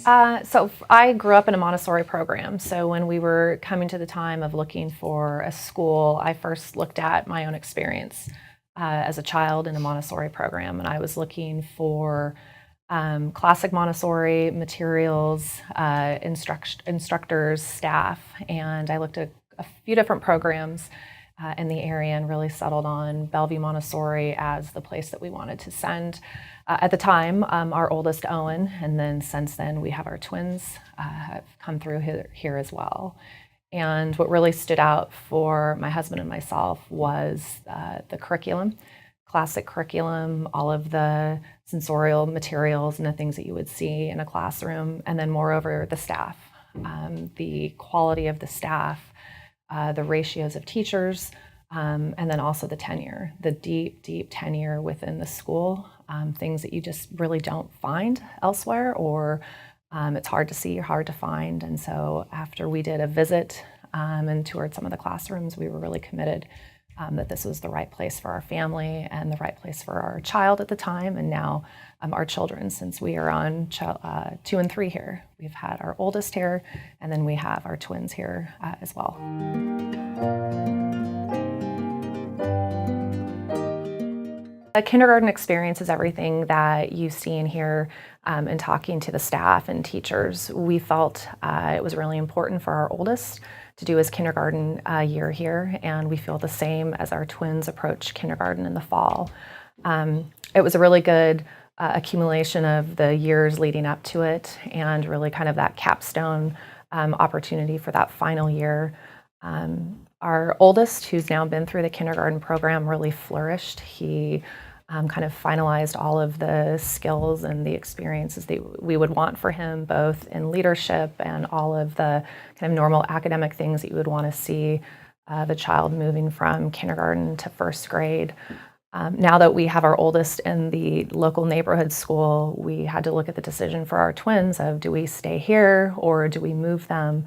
I grew up in a Montessori program. So when we were coming to the time of looking for a school, I first looked at my own experience as a child in a Montessori program, and I was looking for classic Montessori materials, instructors, staff, and I looked at a few different programs in the area and really settled on Bellevue Montessori as the place that we wanted to send. At the time, our oldest Owen, and then since then we have our twins have come through here as well. And what really stood out for my husband and myself was the curriculum, classic curriculum, all of the sensorial materials and the things that you would see in a classroom, and then moreover the staff, the quality of the staff, the ratios of teachers, and then also the tenure, the deep tenure within the school, things that you just really don't find elsewhere, or it's hard to see or hard to find. And so after we did a visit and toured some of the classrooms, we were really committed that this was the right place for our family and the right place for our child at the time, and now our children, since we are on 2 and 3 here. We've had our oldest here, and then we have our twins here as well. A kindergarten experience is everything that you see and hear in talking to the staff and teachers. We felt it was really important for our oldest to do his kindergarten year here, and we feel the same as our twins approach kindergarten in the fall. It was a really good accumulation of the years leading up to it, and really kind of that capstone opportunity for that final year. Our oldest, who's now been through the kindergarten program, really flourished. He kind of finalized all of the skills and the experiences that we would want for him, both in leadership and all of the kind of normal academic things that you would want to see the child moving from kindergarten to first grade. Now that we have our oldest in the local neighborhood school, we had to look at the decision for our twins of, do we stay here or do we move them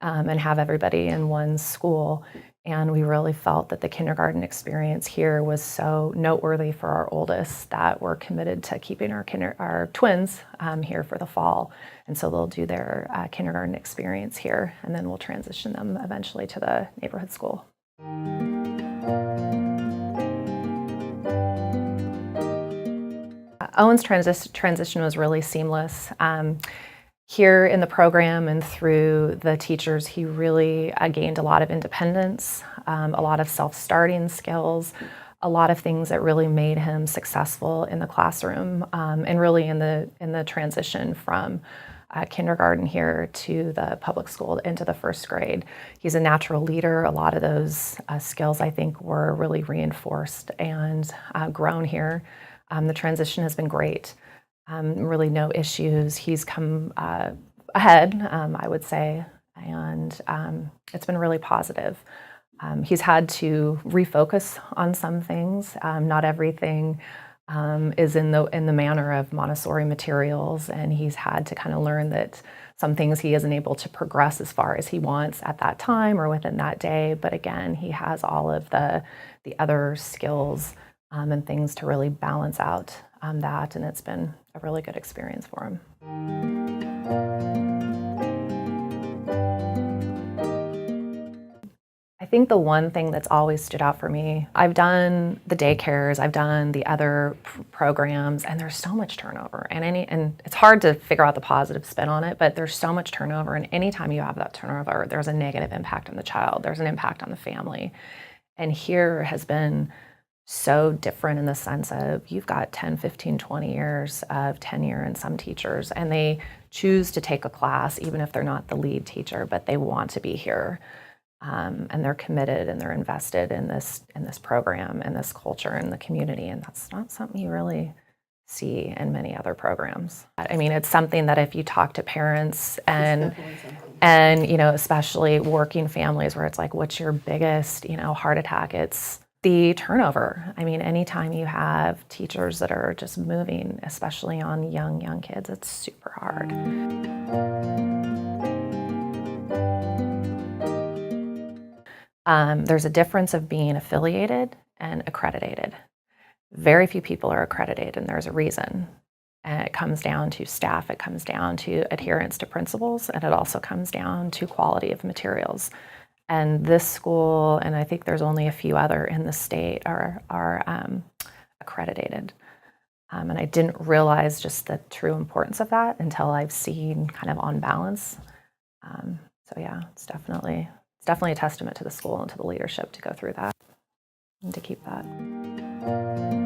and have everybody in one school? And we really felt that the kindergarten experience here was so noteworthy for our oldest that we're committed to keeping our twins here for the fall. And so they'll do their kindergarten experience here, and then we'll transition them eventually to the neighborhood school. Owen's transition was really seamless. Here in the program and through the teachers, he really gained a lot of independence, a lot of self-starting skills, a lot of things that really made him successful in the classroom, and really in the transition from kindergarten here to the public school into the first grade. He's a natural leader. A lot of those skills, I think, were really reinforced and grown here. The transition has been great. Really no issues. He's come ahead, I would say, and it's been really positive. He's had to refocus on some things. Not everything is in the manner of Montessori materials, and he's had to kind of learn that some things he isn't able to progress as far as he wants at that time or within that day. But again, he has all of the other skills and things to really balance out that, and it's been a really good experience for him. I think the one thing that's always stood out for me, I've done the daycares, I've done the other programs, and there's so much turnover, and it's hard to figure out the positive spin on it, but there's so much turnover, and anytime you have that turnover, there's a negative impact on the child, there's an impact on the family. And here has been so different in the sense of you've got 10, 15, 20 years of tenure in some teachers, and they choose to take a class even if they're not the lead teacher, but they want to be here, and they're committed and they're invested in this program and this culture and the community, and that's not something you really see in many other programs. I mean, it's something that if you talk to parents and especially working families where it's like, what's your biggest heart attack? It's the turnover. I mean, anytime you have teachers that are just moving, especially on young kids, it's super hard. There's a difference of being affiliated and accredited. Very few people are accredited, and there's a reason. And it comes down to staff, it comes down to adherence to principles, and it also comes down to quality of materials. And this school, and I think there's only a few other in the state, are accredited. And I didn't realize just the true importance of that until I've seen kind of on balance. So yeah, it's definitely a testament to the school and to the leadership to go through that and to keep that.